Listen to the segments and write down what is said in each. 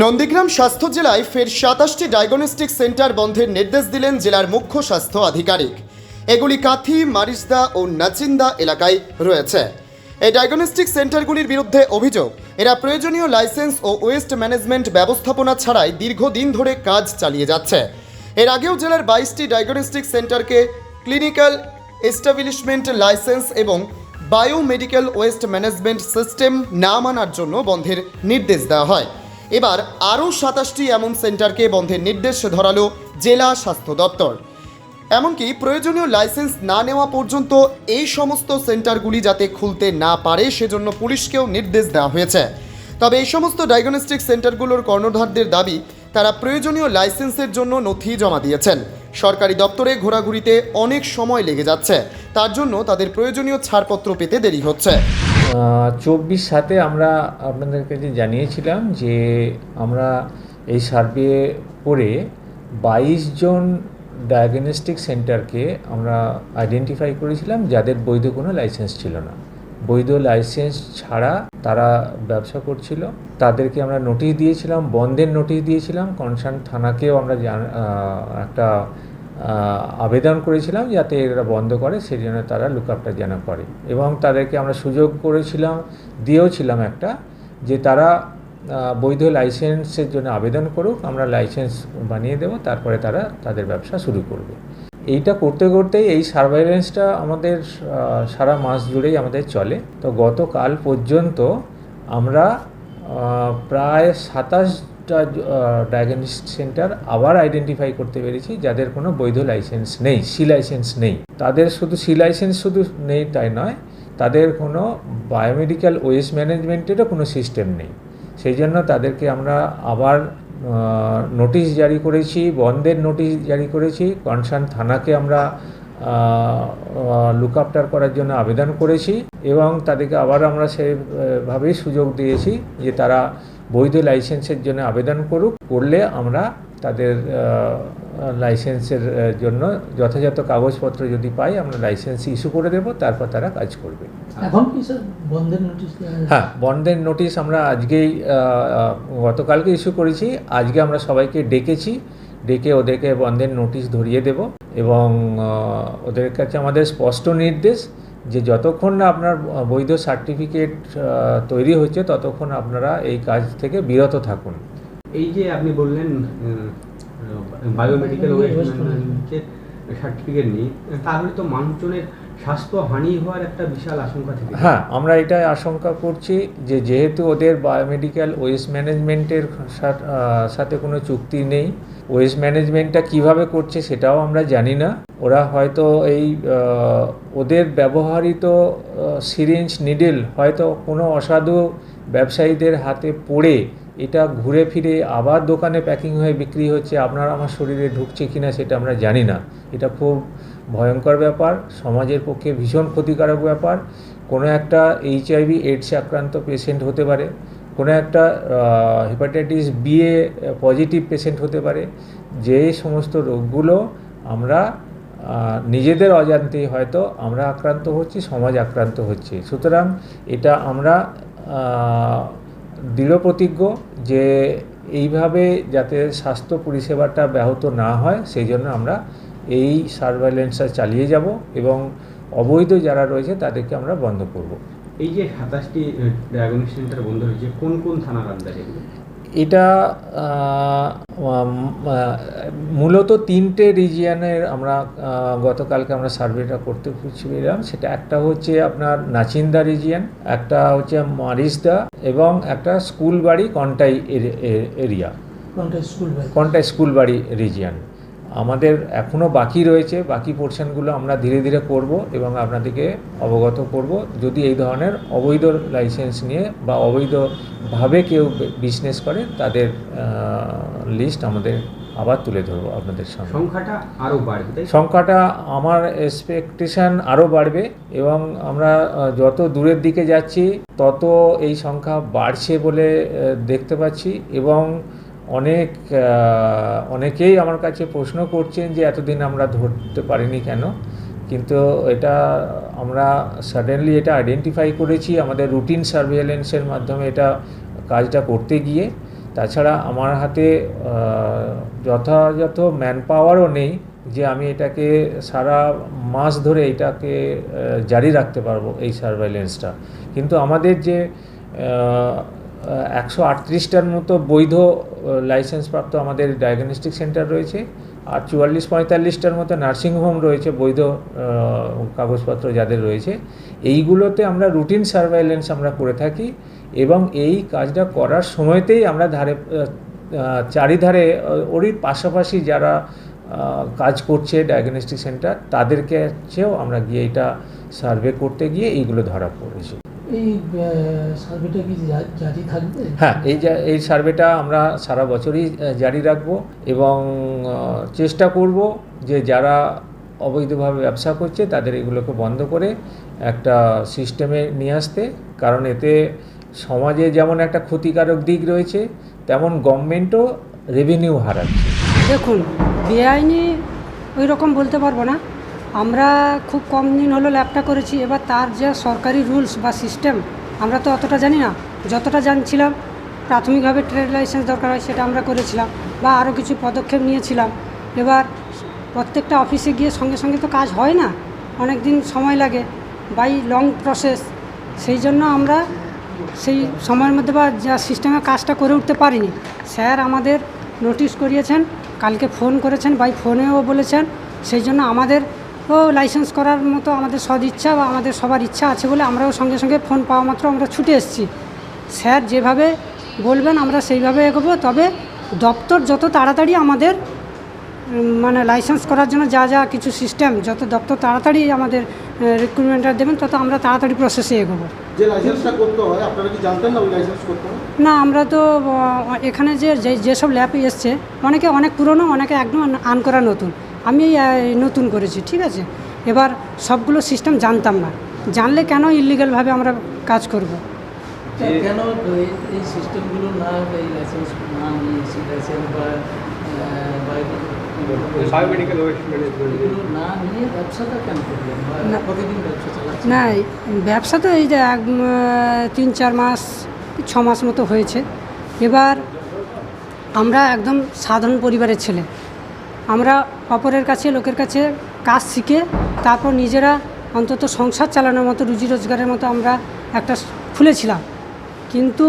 নন্দীগ্রাম স্বাস্থ্য জেলায় ফের ২৭টি ডায়াগনস্টিক সেন্টার বন্ধের নির্দেশ দিলেন জেলার মুখ্য স্বাস্থ্য আধিকারিক। এগুলি কাথি, মারিসদা ও নাচিন্দা এলাকায় রয়েছে। এই ডায়াগনস্টিক সেন্টারগুলির বিরুদ্ধে অভিযোগ, এরা প্রয়োজনীয় লাইসেন্স ও ওয়েস্ট ম্যানেজমেন্ট ব্যবস্থাপনা ছাড়াই দীর্ঘদিন ধরে কাজ চালিয়ে যাচ্ছে। এর আগেও জেলার ২২টি ডায়াগনস্টিক সেন্টারকে ক্লিনিক্যাল এস্টাবলিশমেন্ট লাইসেন্স এবং বায়োমেডিক্যাল ওয়েস্ট ম্যানেজমেন্ট সিস্টেম না মানার জন্য বন্ধের নির্দেশ দেওয়া হয়। এবার আরও ২৭টি এমন সেন্টারকে বন্ধের নির্দেশ ধরালো জেলা স্বাস্থ্য দপ্তর। এমনকি প্রয়োজনীয় লাইসেন্স না নেওয়া পর্যন্ত এই সমস্ত সেন্টারগুলি যাতে খুলতে না পারে সেজন্য পুলিশকেও নির্দেশ দেওয়া হয়েছে। তবে এই সমস্ত ডায়াগনস্টিক সেন্টারগুলোর কর্ণধারদের দাবি, তারা প্রয়োজনীয় লাইসেন্সের জন্য নথি জমা দিয়েছেন। সরকারি দপ্তরে ঘোরাঘুরিতে অনেক সময় লেগে যাচ্ছে, তার জন্য তাদের প্রয়োজনীয় ছাড়পত্র পেতে দেরি হচ্ছে। 24/7 আমরা আপনাদের কাছে জানিয়েছিলাম যে আমরা এই সার্ভে করে 22 জন ডায়াগনস্টিক সেন্টারকে আমরা আইডেন্টিফাই করেছিলাম যাদের বৈধ কোনো লাইসেন্স ছিল না। বৈধ লাইসেন্স ছাড়া তারা ব্যবসা করছিল, তাদেরকে আমরা নোটিশ দিয়েছিলাম, বন্ধের নোটিশ দিয়েছিলাম। কনসার্ন থানাকেও আমরা একটা আবেদন করেছিলাম যাতে এরা বন্ধ করে, সেই জন্য তারা লুকআপটা যেন করে, এবং তাদেরকে আমরা সুযোগ দিয়েওছিলাম একটা, যে তারা বৈধ লাইসেন্সের জন্য আবেদন করুক, আমরা লাইসেন্স বানিয়ে দেব, তারপরে তারা তাদের ব্যবসা শুরু করবে। এইটা করতে করতেই এই সার্ভাইলেন্সটা আমাদের সারা মাস জুড়েই আমাদের চলে। তো গতকাল পর্যন্ত আমরা প্রায় 27টা ডায়াগনস্টিক সেন্টার আবার আইডেন্টিফাই করতে পেরেছি যাদের কোনো বৈধ লাইসেন্স নেই, লাইসেন্স নেই। তাদের শুধু লাইসেন্স নেই তাই নয়, তাদের কোনো বায়োমেডিক্যাল ওয়েস্ট ম্যানেজমেন্টেরও কোনো সিস্টেম নেই। সেই জন্য তাদেরকে আমরা আবার নোটিশ জারি করেছি, বন্ধের নোটিশ জারি করেছি। কনসার্ন থানাকে আমরা লুকআপটার করার জন্য আবেদন করেছি, এবং তাদেরকে আবার আমরা সেভাবেই সুযোগ দিয়েছি যে তারা বৈধ লাইসেন্সের জন্য আবেদন করলে আমরা তাদের লাইসেন্সের জন্য যথাযথ কাগজপত্র যদি পাই আমরা লাইসেন্স ইস্যু করে দেব, তারপর তারা কাজ করবে। এখন কি স্যার বন্ধের নোটিশ? হ্যাঁ, বন্ধের নোটিশ আমরা আজকেই গতকালকে ইস্যু করেছি। আজকে আমরা সবাইকে ডেকে ওদেরকে বন্ধের নোটিশ ধরিয়ে দেব, এবং ওদের কাছে আমাদের স্পষ্ট নির্দেশ যে যতক্ষণ না আপনার বৈধ সার্টিফিকেট তৈরি হচ্ছে ততক্ষণ আপনারা এই কাজ থেকে বিরত থাকুন। এই যে আপনি বললেন বায়োমেডিক্যাল ওয়েস্ট ম্যানেজমেন্টের সার্টিফিকেট নেই, তাহলে তো মানুষজনের স্বাস্থ্য হানি হওয়ার একটা বিশাল আশঙ্কা থেকে। হ্যাঁ, আমরা এটাই আশঙ্কা করছি যে যেহেতু ওদের বায়োমেডিক্যাল ওয়েস্ট ম্যানেজমেন্টের সাথে কোনো চুক্তি নেই, ওয়েস্ট ম্যানেজমেন্টটা কিভাবে করছে সেটাও আমরা জানি না। ওরা হয়তো এই ওদের ব্যবহৃত সিরিঞ্জ নিডল হয়তো কোনো অসাধু ব্যবসায়ীদের হাতে পড়ে এটা ঘুরে ফিরে আবার দোকানে প্যাকিং হয়ে বিক্রি হচ্ছে, আপনার আমার শরীরে ঢুকছে কিনা সেটা আমরা জানি না। এটা খুব ভয়ঙ্কর ব্যাপার, সমাজের পক্ষে ভীষণ ক্ষতিকারক ব্যাপার। কোনো একটা HIV এইডসে আক্রান্ত পেশেন্ট হতে পারে, কোনো একটা হেপাটাইটিস বি পজিটিভ পেশেন্ট হতে পারে। যে সমস্ত রোগগুলো আমরা নিজেদের অজান্তেই হয়তো আমরা আক্রান্ত হচ্ছি, সমাজ আক্রান্ত হচ্ছে। সুতরাং এটা আমরা দৃঢ় প্রতিজ্ঞ যে এইভাবে যাতে স্বাস্থ্য পরিষেবাটা ব্যাহত না হয় সেই জন্য আমরা এই সার্ভেইলেন্সটা চালিয়ে যাব, এবং অবৈধ যারা রয়েছে তাদেরকে আমরা বন্ধ করব। এই যে 27টি ডায়াগনস্টিক সেন্টার বন্ধ হয়েছে, কোন কোন থানার আন্ডারে? এটা মূলত 3টে রিজিয়নের আমরা গতকালকে আমরা সার্ভেটা করতে পেরেছিলাম। সেটা একটা হচ্ছে আপনার নাচিন্দা রিজিয়ন, একটা হচ্ছে মারিসদা, এবং একটা স্কুলবাড়ি কন্টাই এরিয়া, কন্টাই স্কুলবাড়ি রিজিয়ন। আমাদের এখনও বাকি রয়েছে, বাকি পোর্শনগুলো আমরা ধীরে ধীরে করব এবং আপনাদেরকে অবগত করব। যদি এই ধরনের অবৈধ লাইসেন্স নিয়ে বা অবৈধভাবে কেউ বিজনেস করে তাদের লিস্ট আমাদের আবার তুলে ধরবো আপনাদের সামনে। সংখ্যাটা আরও বাড়বে, সংখ্যাটা আমার এক্সপেকটেশন আরও বাড়বে, এবং আমরা যত দূরের দিকে যাচ্ছি তত এই সংখ্যা বাড়ছে বলে দেখতে পাচ্ছি। এবং অনেকেই আমার কাছে প্রশ্ন করছেন যে এতদিন আমরা ধরতে পারিনি কেন, কিন্তু এটা আমরা সাডেনলি এটা আইডেন্টিফাই করেছি আমাদের রুটিন সার্ভেইলেন্সের মাধ্যমে এটা কাজটা করতে গিয়ে। তাছাড়া আমার হাতে যথাযথ ম্যান পাওয়ারও নেই যে আমি এটাকে সারা মাস ধরে এটাকে জারি রাখতে পারবো এই সার্ভেইলেন্সটা। কিন্তু আমাদের যে 138টার মতো বৈধ লাইসেন্সপ্রাপ্ত আমাদের ডায়াগনস্টিক সেন্টার রয়েছে, আর 44-45টার মতো নার্সিংহোম রয়েছে বৈধ কাগজপত্র যাদের রয়েছে, এইগুলোতে আমরা রুটিন সার্ভেইলেন্স আমরা করে থাকি। এবং এই কাজটা করার সময়তেই আমরা চারিধারে ওরই পাশাপাশি যারা কাজ করছে ডায়াগনস্টিক সেন্টার তাদের কাছেও আমরা গিয়ে এটা সার্ভে করতে গিয়ে এইগুলো ধরা পড়েছে। এই সার্ভেটা কি জারি থাকবে? হ্যাঁ, এই সার্ভেটা আমরা সারা বছরই জারি রাখব এবং চেষ্টা করব যে যারা অবৈধভাবে ব্যবসা করছে তাদের এগুলোকে বন্ধ করে একটা সিস্টেমে নিয়ে আসতে। কারণ এতে সমাজে যেমন একটা ক্ষতিকারক দিক রয়েছে, তেমন গভর্নমেন্টও রেভিনিউ হারাচ্ছে। দেখুন, বেআইনি ওই রকম বলতে পারবো না, আমরা খুব কম দিন হলো ল্যাবটা করেছি। এবার তার যে সরকারি রুলস বা সিস্টেম আমরা তো অতটা জানি না। যতটা জানছিলাম প্রাথমিকভাবে ট্রেড লাইসেন্স দরকার হয় সেটা আমরা করেছিলাম বা আরও কিছু পদক্ষেপ নিয়েছিলাম। এবার প্রত্যেকটা অফিসে গিয়ে সঙ্গে সঙ্গে তো কাজ হয় না, অনেক দিন সময় লাগে, বাই লং প্রসেস। সেই জন্য আমরা সেই সময়ের মধ্যে বা যা সিস্টেমে কাজটা করে উঠতে পারিনি। স্যার আমাদের নোটিশ করিয়েছেন, কালকে ফোন করেছেন, বাই ফোনেও বলেছেন। সেই জন্য আমাদেরও লাইসেন্স করার মতো আমাদের সদিচ্ছা বা আমাদের সবার ইচ্ছা আছে বলে আমরাও সঙ্গে সঙ্গে ফোন পাওয়া মাত্র আমরা ছুটে এসেছি। স্যার যেভাবে বলবেন আমরা সেইভাবে এগোবো। তবে দপ্তর যত তাড়াতাড়ি আমাদের মানে লাইসেন্স করার জন্য যা যা কিছু সিস্টেম, যত দপ্তর তাড়াতাড়ি আমাদের রিক্রুটমেন্টটা দেবেন তত আমরা তাড়াতাড়ি প্রসেসে এগোবো। যে লাইসেন্সটা করতে হয় আপনারা কি জানতেন না ওই লাইসেন্স করতে হয়? না, আমরা তো এখানে যেসব ল্যাব এসছে অনেকে অনেক পুরনো, অনেকে একদম আন করা নতুন। আমি নতুন করেছি, ঠিক আছে। এবার সবগুলো সিস্টেম জানতাম না, জানলে কেন ইলিগালভাবে আমরা কাজ করব। কেন এই সিস্টেমগুলো না, এই লাইসেন্স না নিয়ে লাইসেন্স বা বায়োমেডিক্যাল ওয়েস্ট ম্যানেজমেন্ট এগুলো না নিয়ে ব্যবসাটা কেন করলেন? না। কতদিন ব্যবসা চালাচ্ছেন? না, ব্যবসা তো এই যে 3-4 মাস 6 মাস মতো হয়েছে। এবার আমরা একদম সাধারণ পরিবারের ছেলে, আমরা অপরের কাছে লোকের কাছে কাজ শিখে তারপর নিজেরা অন্তত সংসার চালানোর মতো, রুজি রোজগারের মতো আমরা একটা খুলেছিলাম। কিন্তু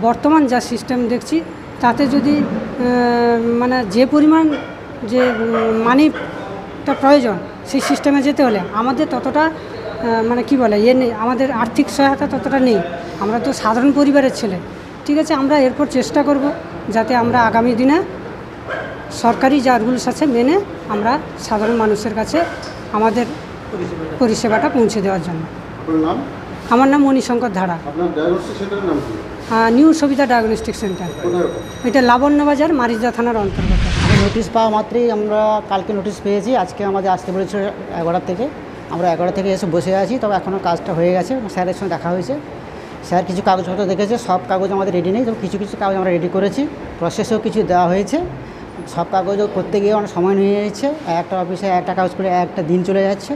বর্তমান যা সিস্টেম দেখছি তাতে যদি মানে যে পরিমাণ যে মানিটা প্রয়োজন সেই সিস্টেমে যেতে হলে আমাদের ততটা মানে কি বলে নেই, আমাদের আর্থিক সহায়তা ততটা নেই। আমরা তো সাধারণ পরিবারের ছেলে, ঠিক আছে। আমরা এরপর চেষ্টা করব যাতে আমরা আগামী দিনে সরকারি যা রুলস আছে মেনে আমরা সাধারণ মানুষের কাছে আমাদের পরিষেবাটা পৌঁছে দেওয়ার জন্য। আপনার নাম? আমার নাম মণিশঙ্কর ধারা। আপনার ডায়াগনস্টিক সেন্টারের নাম কি? নিউ সবিতা ডায়াগনস্টিক সেন্টার, কোথায়? এটা লাবণ্য বাজার, মারিজদা থানার অন্তর্গত। নোটিশ পাওয়া মাত্রই আমরা কালকে নোটিশ পেয়েছি। আজকে আমাদের আসতে বলেছিল 11টা থেকে। আমরা 11টা থেকে এসে বসে আছি, তবে এখনও কাজটা হয়ে গেছে। স্যারের সঙ্গে দেখা হয়েছে, স্যার কিছু কাগজপত্র দেখেছে। সব কাগজ আমাদের রেডি নেই, তবে কিছু কিছু কাগজ আমরা রেডি করেছি। প্রসেসেও কিছু দেওয়া হয়েছে। সব কাগজও করতে গিয়ে অনেক সময় নিয়ে যাচ্ছে। একটা অফিসে একটা কাগজ করে একটা দিন চলে যাচ্ছে।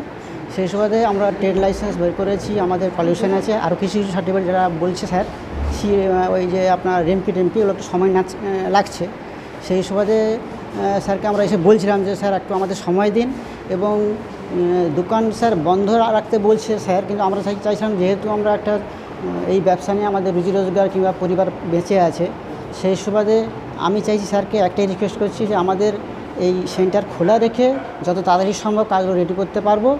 সেই সুবাদে আমরা ট্রেড লাইসেন্স বের করেছি, আমাদের পলিউশন আছে, আরও কিছু কিছু সার্টিফিকেট যারা বলছে স্যার, ওই যে আপনার রেমকি ওগুলো একটু সময় লাগছে। সেই সুবাদে স্যারকে আমরা এসে বলছিলাম যে স্যার একটু আমাদের সময় দিন, এবং দোকান স্যার বন্ধ রাখতে বলছে স্যার। কিন্তু আমরা চাইছিলাম যেহেতু আমরা একটা এই ব্যবসা নিয়ে আমাদের রুজি রোজগার কিংবা পরিবার বেঁচে আছে, সেই সুবাদে আমি চাইছি স্যারকে একটাই রিকোয়েস্ট করছি যে আমাদের এই সেন্টার খোলা রেখে যত তাড়াতাড়ি সম্ভব কাজগুলো রেডি করতে পারবো,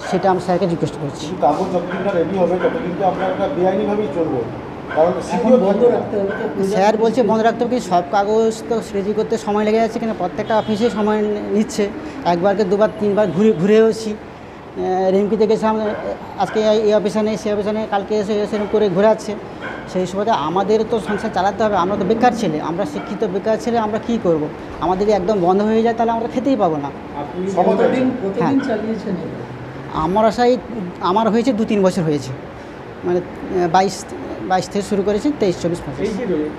সেটা আমি স্যারকে রিকোয়েস্ট করছি। কাগজ যতদিন না রেডি হবে তত কিন্তু আপনার একটা বেআইনিভাবেই চলবে, কারণ এখন বন্ধ রাখতে হবে তো? স্যার বলছে বন্ধ রাখতে হবে, কি সব কাগজ তো রেডি করতে সময় লেগে যাচ্ছে, কিন্তু প্রত্যেকটা অফিসে সময় নিচ্ছে। একবারকে 2-3বার ঘুরে এসেছি। রেমকিতে গেছিলাম, আজকে এই অফিসে নেই, সেই অফিসে নেই, কালকে এসে সেরকম করে ঘোরাচ্ছে। সেই সুবাদে আমাদের তো সংসার চালাতে হবে। আমরা তো বেকার ছেলে, আমরা শিক্ষিত বেকার ছেলে, আমরা কি করব? আমাদের যদি একদম বন্ধ হয়ে যায় তাহলে আমরা খেতেই পাবো না। কতদিন হ্যাঁ। চালিয়েছেন? আমার আশায় আমার হয়েছে 2-3 বছর হয়েছে, মানে 22 থেকে শুরু করেছি, 23-24-25।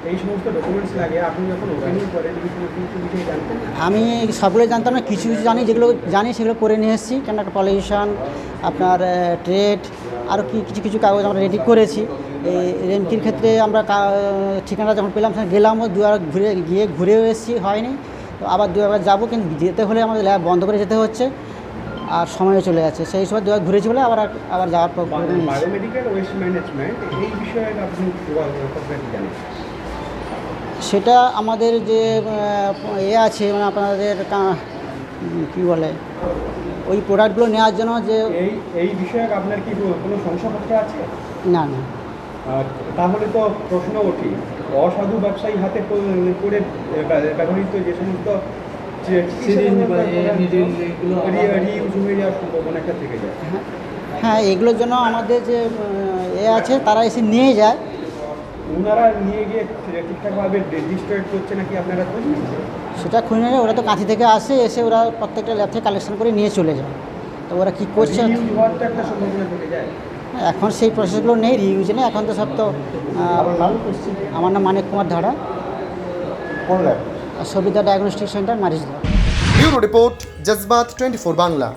এই সমস্ত ডকুমেন্টস লাগে, আপনি যখন ওপেনিং করেন কিছু বিষয় জানতেন? আমি সবগুলো জানতাম না, কিছু কিছু জানি, যেগুলো জানি সেগুলো করে নিয়ে এসেছি। কেন একটা পলিউশন, আপনার ট্রেড, আরও কিছু কিছু কাগজ আমরা রেডি করেছি। এই রেমকির ক্ষেত্রে আমরা ঠিকানা যখন পেলাম সেখানে গেলামও দুবার ঘুরেও এসেছি, হয়নি। তো আবার দুবার যাবো, কিন্তু যেতে হলে আমাদের ল্যাব বন্ধ করে যেতে হচ্ছে, আর সময়ও চলে যাচ্ছে। সেই সময় দুবার ঘুরেছি বলে আবার যাওয়ার পর বায়োমেডিক্যাল ওয়েস্ট ম্যানেজমেন্ট এই বিষয়ে আপনি জানেন? সেটা আমাদের যে আছে মানে আপনাদের কী বলে ওই প্রোডাক্টগুলো নেওয়ার জন্য যে এই বিষয়ে আপনার কি কোনো শংসাপত্র আছে? না না, তাহলে তো প্রশ্ন ওঠে, অসাধু ব্যবসায়ী হাতে করে ব্যবহৃত যে সমস্ত সিরিঞ্জ বা নিডল এগুলো রিইউজ হয়ে যাওয়ার সম্ভাবনা একটা থেকে যায়। হ্যাঁ, এগুলোর জন্য আমাদের যে আছে তারা এসে নিয়ে যায়। ওনারা নিয়ে গিয়ে ঠিকঠাকভাবে রেজিস্টার্ড করছে নাকি আপনারা খোঁজ নিচ্ছেন? সেটা খুঁজে নেয়, ওরা তো কাঁথি থেকে আসে, এসে ওরা প্রত্যেকটা ল্যাব থেকে কালেকশন করে নিয়ে চলে যায়। তো ওরা কী করছে রিইউজ হওয়ার তো একটা সম্ভাবনা থেকে যায়। এখন সেই প্রসেসগুলো নেই, রিইউজ নেই, এখন তো সব তো আমার নাম মানিক কুমার ধারা, কোন lab? Sabita diagnostic centre, Marishda. Bureau report, জজবাত 24 বাংলা।